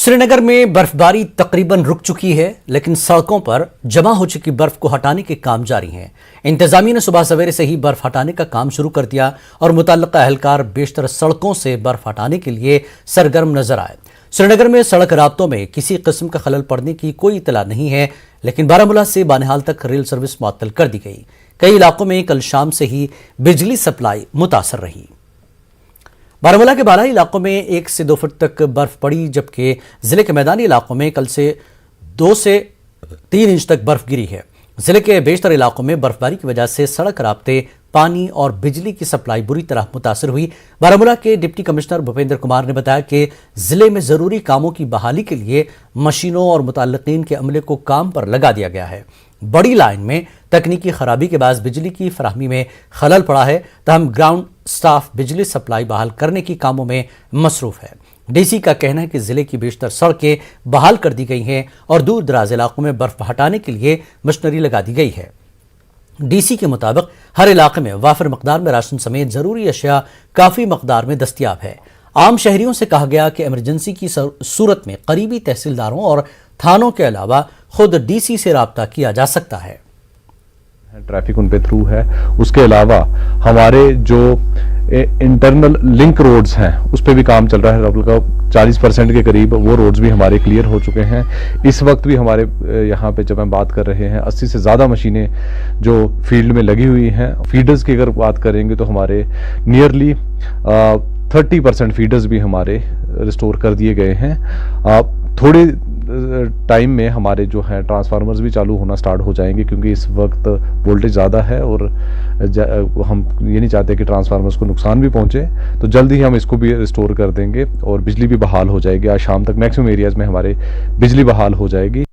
श्रीनगर में बर्फबारी तकरीबन रुक चुकी है, लेकिन सड़कों पर जमा हो चुकी बर्फ को हटाने के काम जारी हैं। इंतजामिया ने सुबह सवेरे से ही बर्फ हटाने का काम शुरू कर दिया और मुतल्लिका एहलकार बेशतर सड़कों से बर्फ हटाने के लिए सरगर्म नजर आए। श्रीनगर में सड़क राब्तों में किसी किस्म का खलल पड़ने की कोई इतला नहीं है, लेकिन बारामूला से बानिहाल तक रेल सर्विस मुअत्तल कर दी गई। कई इलाकों में कल शाम से ही बिजली सप्लाई मुतासर रही। बारामूला के बालाई इलाकों में 1 से 2 फुट तक बर्फ पड़ी, जबकि जिले के मैदानी इलाकों में कल से 2 से 3 इंच तक बर्फ गिरी है। जिले के बेशतर इलाकों में बर्फबारी की वजह से सड़क राब्ते, पानी और बिजली की सप्लाई बुरी तरह मुतासर हुई। बारामूला के डिप्टी कमिश्नर भूपेंद्र कुमार ने बताया कि जिले में जरूरी कामों की बहाली के लिए मशीनों और मुतल्लिकीन के अमले को काम पर लगा दिया गया है। बड़ी लाइन में तकनीकी खराबी के बाद बिजली की फराहमी में खलल पड़ा है, तहम ग्राउंड स्टाफ बिजली सप्लाई बहाल करने की कामों में मसरूफ है। डीसी का कहना है कि जिले की बेशतर सड़कें बहाल कर दी गई हैं और दूर दराज इलाकों में बर्फ हटाने के लिए मशीनरी लगा दी गई है। डीसी के मुताबिक हर इलाके में वाफिर मकदार में राशन समेत जरूरी अशिया काफी मकदार में दस्तियाब है। आम शहरियों से कहा गया कि इमरजेंसी की सूरत में करीबी तहसीलदारों और थानों के अलावा खुद डीसी से राब्ता किया जा सकता है। ट्रैफिक उन पे थ्रू है। उसके अलावा हमारे जो इंटरनल लिंक रोड्स हैं उस पे भी काम चल रहा है। 40% के करीब वो रोड्स भी हमारे क्लियर हो चुके हैं। इस वक्त भी हमारे यहाँ पे जब हम बात कर रहे हैं 80 से ज़्यादा मशीनें जो फील्ड में लगी हुई हैं। फीडर्स की अगर बात करेंगे तो हमारे नियरली 30% फीडर्स भी हमारे रिस्टोर कर दिए गए हैं। थोड़े टाइम में हमारे जो हैं ट्रांसफार्मर्स भी चालू होना स्टार्ट हो जाएंगे, क्योंकि इस वक्त वोल्टेज ज़्यादा है और हम ये नहीं चाहते कि ट्रांसफार्मर्स को नुकसान भी पहुंचे। तो जल्द ही हम इसको भी रिस्टोर कर देंगे और बिजली भी बहाल हो जाएगी। आज शाम तक मैक्सिमम एरियाज में हमारे बिजली बहाल हो जाएगी।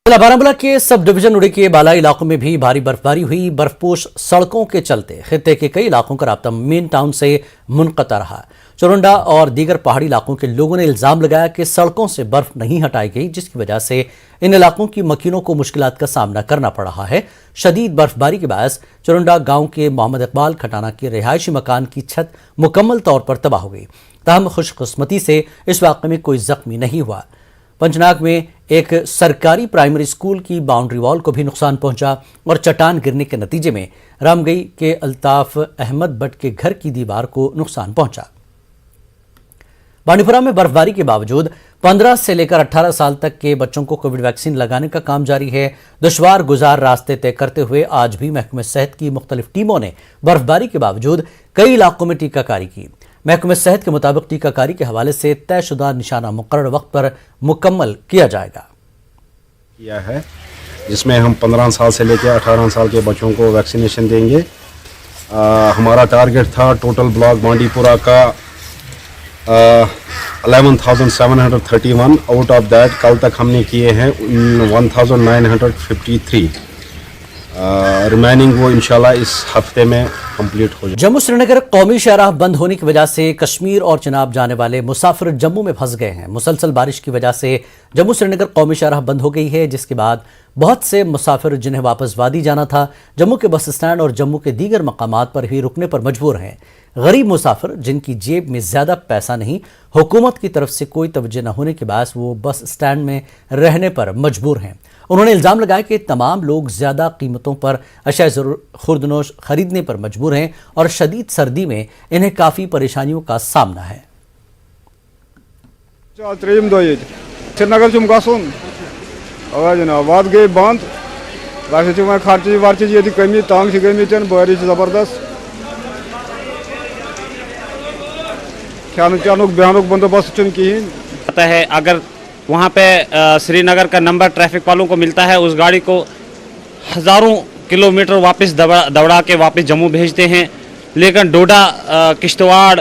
बारामूला के सब डिवीजन उड़ी के बालाई इलाकों में भी भारी बर्फबारी हुई। बर्फपोश सड़कों के चलते खित्ते के कई इलाकों का राब्ता मेन टाउन से मुनक़ता रहा। चुरुंडा और दीगर पहाड़ी इलाकों के लोगों ने इल्जाम लगाया कि सड़कों से बर्फ नहीं हटाई गई, जिसकी वजह से इन इलाकों की मकीनों को मुश्किलात का सामना करना पड़ रहा है। शदीद बर्फबारी के बाद चुरुंडा गांव के मोहम्मद इकबाल खटाना के रिहायशी मकान की छत मुकम्मल तौर पर तबाह हो गई। ताहम खुशकिस्मती से इस वाक़े में कोई जख्मी नहीं हुआ। पंचनाग में एक सरकारी प्राइमरी स्कूल की बाउंड्री वॉल को भी नुकसान पहुंचा और चट्टान गिरने के नतीजे में रामगई के अल्ताफ अहमद भट्ट के घर की दीवार को नुकसान पहुंचा। बांडीपुरा में बर्फबारी के बावजूद 15 से लेकर 18 साल तक के बच्चों को कोविड वैक्सीन लगाने का काम जारी है। दुश्वार गुजार रास्ते तय करते हुए आज भी महकमे सेहत की मुख्तलिफ टीमों ने बर्फबारी के बावजूद कई इलाकों में टीकाकारी की। महकमे सेहत के मुताबिक टीकाकारी के हवाले से तयशुदा निशाना मुकर्रर वक्त पर मुकम्मल किया जाएगा है, जिसमें हम 15 साल से लेकर 18 साल के बच्चों को वैक्सीनेशन देंगे। हमारा टारगेट था टोटल ब्लॉक बांडीपुरा का 11,731। आउट ऑफ दैट कल तक हमने किए हैं 1,953। रिमेनिंग वो इंशाल्लाह इस हफ्ते में कंप्लीट हो जाए। जम्मू श्रीनगर कौमी शाहराह बंद होने की वजह से कश्मीर और चिनाब जाने वाले मुसाफिर जम्मू में फंस गए हैं। मुसलसल बारिश की वजह से जम्मू श्रीनगर कौमी शाहराह बंद हो गई है, जिसके बाद बहुत से मुसाफिर जिन्हें वापस वादी जाना था जम्मू के बस स्टैंड और जम्मू के दीगर मकामात पर ही रुकने पर मजबूर हैं। गरीब मुसाफिर जिनकी जेब में ज्यादा पैसा नहीं, हुकूमत की तरफ से कोई तवज्जो न होने के बाद वो बस स्टैंड में रहने पर मजबूर हैं। उन्होंने इल्जाम लगाया कि तमाम लोग ज्यादा कीमतों पर अशाए खुर्दनोश खरीदने पर मजबूर हैं और शदीद सर्दी में इन्हें काफी परेशानियों का सामना है। श्रीनगर जनाब गई बंद, खर्च वर्च ये कमी तंग गई बारिश जबरदस्त, खानुक बयानुक बंदोबस्त कहीं पता है। अगर वहाँ पे श्रीनगर का नंबर ट्रैफिक वालों को मिलता है, उस गाड़ी को हज़ारों किलोमीटर वापस दौड़ा के वापस जम्मू भेजते हैं। लेकिन डोडा, किश्तवाड़,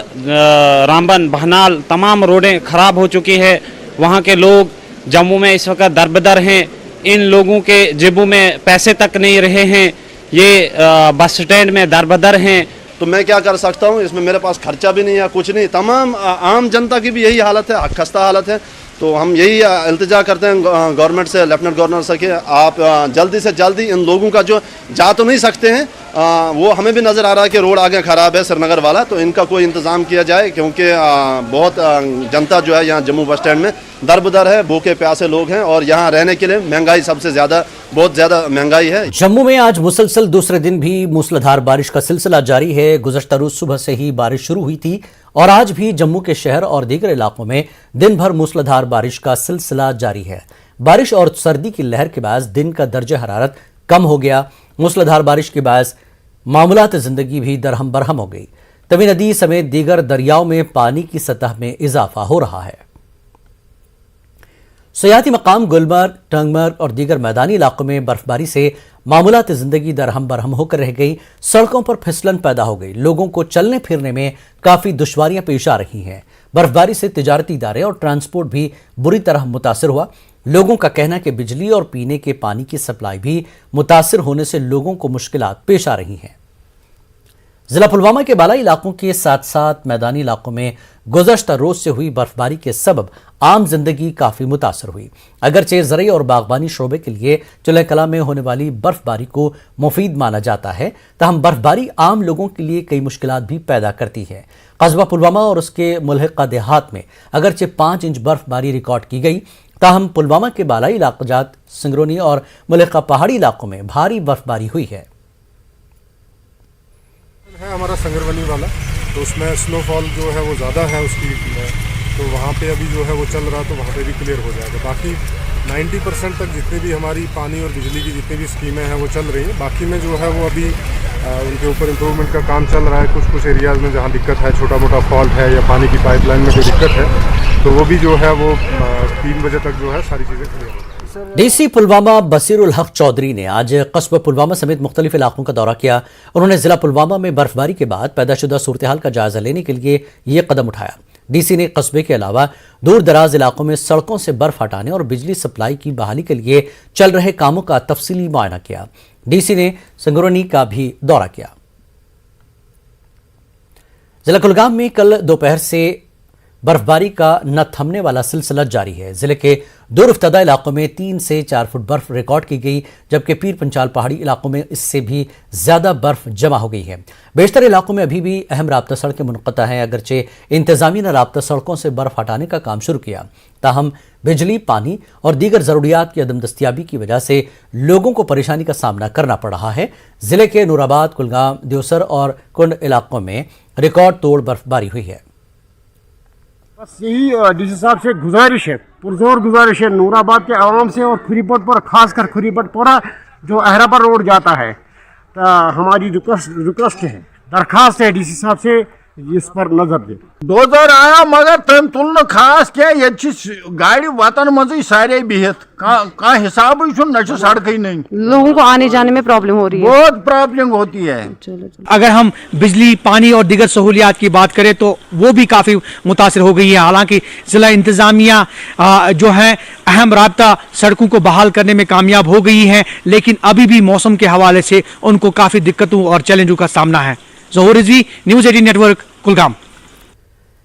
रामबन, बहनाल तमाम रोडें ख़राब हो चुकी है। वहाँ के लोग जम्मू में इस वक्त दरबदर हैं। इन लोगों के जेबों में पैसे तक नहीं रहे हैं। ये बस स्टैंड में दरबदर हैं। तो मैं क्या कर सकता हूँ, इसमें मेरे पास खर्चा भी नहीं है, कुछ नहीं। तमाम आम जनता की भी यही हालत है, खस्ता हालत है। तो हम यही इल्तिजा करते हैं गवर्नमेंट से, लेफ्टिनेंट गवर्नर से, कि आप जल्दी से जल्दी इन लोगों का जो जा तो नहीं सकते हैं, वो हमें भी नज़र आ रहा है कि रोड आगे ख़राब है श्रीनगर वाला, तो इनका कोई इंतज़ाम किया जाए, क्योंकि बहुत जनता जो है यहाँ जम्मू बस स्टैंड में दर-बदर है, भूखे प्यासे लोग हैं और यहाँ रहने के लिए महंगाई सबसे ज़्यादा, बहुत ज़्यादा महंगाई है। जम्मू में आज मुसलसल दूसरे दिन भी मूसलाधार बारिश का सिलसिला जारी है। गुज़श्ता रोज सुबह से ही बारिश शुरू हुई थी और आज भी जम्मू के शहर और दीगर इलाकों में दिन भर मूसलाधार बारिश का सिलसिला जारी है। बारिश और सर्दी की लहर के बाद दिन का दर्जा हरारत कम हो गया। मूसलाधार बारिश के बाद मामूलात जिंदगी भी दरहम बरहम हो गई। तवी नदी समेत दीगर दरियाओं में पानी की सतह में इजाफा हो रहा है। सयाहती मकाम गुलमर्ग, टंगमर्ग और दीगर मैदानी इलाकों में बर्फबारी से मामूलात जिंदगी दरहम बरहम होकर रह गई। सड़कों पर फिसलन पैदा हो गई। लोगों को चलने फिरने में काफी दुश्वारियां पेश आ रही हैं। बर्फबारी से तिजारती इदारे और ट्रांसपोर्ट भी बुरी तरह मुतासिर हुआ। लोगों का कहना है कि बिजली और पीने के पानी की सप्लाई भी मुतासिर होने से लोगों को मुश्किलात पेश आ रही हैं। जिला पुलवामा के बालाई इलाकों के साथ साथ मैदानी इलाकों में गुज़श्ता रोज से हुई बर्फबारी के सबब आम जिंदगी काफी मुतासर हुई। अगरचे ज़रई और बागबानी शोबे के लिए चुले कला में होने वाली बर्फबारी को मुफीद माना जाता है, तहम बर्फबारी आम लोगों के लिए कई मुश्किलात भी पैदा करती है। कस्बा पुलवामा और उसके मुल्हिका देहात में अगरचे 5 इंच बर्फबारी रिकॉर्ड की गई, ताहम पुलवामा के बालाई इलाक़ाजात सिंगरोनी और मुल्हिका पहाड़ी इलाकों में भारी बर्फबारी हुई है। हमारा संगरवली वाला, तो उसमें स्नोफॉल जो है वो ज़्यादा है उसकी, तो वहाँ पे अभी जो है वो चल रहा, तो वहाँ पे भी क्लियर हो जाएगा। बाकी 90% तक जितने भी हमारी पानी और बिजली की जितनी भी स्कीमें हैं वो चल रही हैं। बाकी में जो है वो अभी उनके ऊपर इम्प्रूवमेंट का काम चल रहा है। कुछ एरियाज़ में जहाँ दिक्कत है, छोटा मोटा फॉल्ट है या पानी की पाइपलाइन में कोई दिक्कत है, तो वो भी जो है वो 3 बजे तक जो है सारी चीज़ें क्लियर हो जाएगी। डीसी पुलवामा बसीरुल हक चौधरी ने आज कस्बा पुलवामा समेत मुख्तलिफ इलाकों का दौरा किया। उन्होंने जिला पुलवामा में बर्फबारी के बाद पैदाशुदा सूरत हाल का जायजा लेने के लिए ये कदम उठाया। डीसी ने कस्बे के अलावा दूर दराज इलाकों में सड़कों से बर्फ हटाने और बिजली सप्लाई की बहाली के लिए चल रहे कामों का तफसीली मुआयना किया। डीसी ने संगरोनी का भी दौरा किया। जिला कुलगाम में कल दोपहर से बर्फबारी का न थमने वाला सिलसिला जारी है। जिले के दूरफ्तदा इलाकों में 3 से 4 फुट बर्फ रिकॉर्ड की गई, जबकि पीर पंचाल पहाड़ी इलाकों में इससे भी ज्यादा बर्फ जमा हो गई है। बेशतर इलाकों में अभी भी अहम राब्ता सड़कें मुनक़ता हैं। अगरचे इंतजामिया ने राब्ता सड़कों से बर्फ हटाने का काम शुरू किया, ताहम बिजली, पानी और दीगर जरूरियात की अदम दस्तियाबी की वजह से लोगों को परेशानी का सामना करना पड़ रहा है। जिले के नूराबाद, कुलगाम, देवसर और कुंड इलाकों में रिकॉर्ड तोड़ बर्फबारी हुई है। बस यही डीसी साहब से गुजारिश है, पुरजोर गुजारिश है, नूराबाद के आवाम से और खुरीपट पर, खासकर खुरीपटपुरा जो अहराबर रोड जाता है, तो हमारी रिक्वेस्ट है, दरखास्त है डीसी साहब से इस पर नजर दे। डोजर आया मगर तम तुल न खास क्या, ये गाड़ी वतन मज सारे बिहत का हिसाब न सड़क नहीं, लोगों को आने जाने में प्रॉब्लम हो रही है, बहुत प्रॉब्लम होती है। अगर हम बिजली, पानी और दीगर सहूलियात की बात करें तो वो भी काफ़ी मुतासर हो गई है। हालांकि ज़िला इंतज़ामिया जो है अहम राब्ता सड़कों को बहाल करने में कामयाब हो गई है, लेकिन अभी भी मौसम के हवाले से उनको काफ़ी दिक्कतों और चैलेंजों का सामना है। Zahoor Rizvi, news 18 network, Kulgam.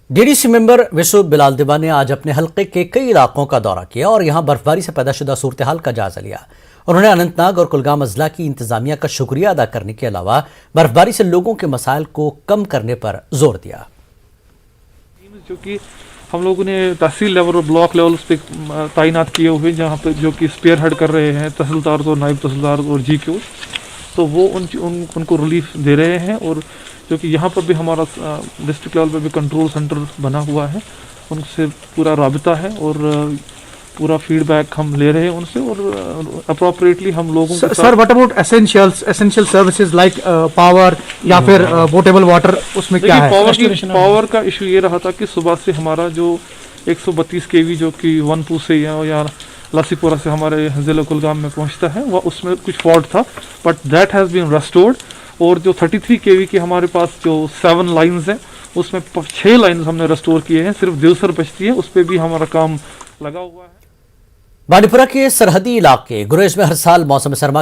DDC member Vishu Bilal Diwa ने आज अपने हल्के के कई इलाकों का दौरा किया और यहां बर्फबारी से पैदाशुदा सूरत हाल का जायजा लिया। उन्होंने अनंतनाग और कुलगाम अजला की इंतजामिया का शुक्रिया अदा करने के अलावा बर्फबारी से लोगों के मसाइल को कम करने पर जोर दिया। जो कि हम लोगों ने तहसील लेवल और ब्लॉक लेवल पे तैनात किए हुए, जहाँ पे जो कि स्पेयर हेड कर रहे हैं तहसीलदार और नायब तहसीलदार और GQ, तो वो उनको रिलीफ दे रहे हैं। और जो कि यहाँ पर भी हमारा डिस्ट्रिक्ट लेवल पे भी कंट्रोल सेंटर बना हुआ है, उनसे पूरा राबिता है और पूरा फीडबैक हम ले रहे हैं उनसे और अप्रोप्रिएटली हम लोगों को। Sir, what about essential services like power या फिर पोर्टेबल वाटर, उसमें क्या है? पावर का इशू ये रहा था कि सुबह से हमारा जो 132 kV जो कि वनपू से या लसीपुरा से हमारे जिला कुलगाम में पहुंचता है, वह उसमें कुछ फॉल्ट था, but that has been restored. और जो 33 kV के हमारे पास जो 7 लाइन्स हैं, उसमें 6 लाइन्स हमने रेस्टोर किए हैं। सिर्फ देवसर बचती है, उस पर भी हमारा काम लगा हुआ है। बांडीपुरा के सरहदी इलाके गुरेज में हर साल मौसम सरमा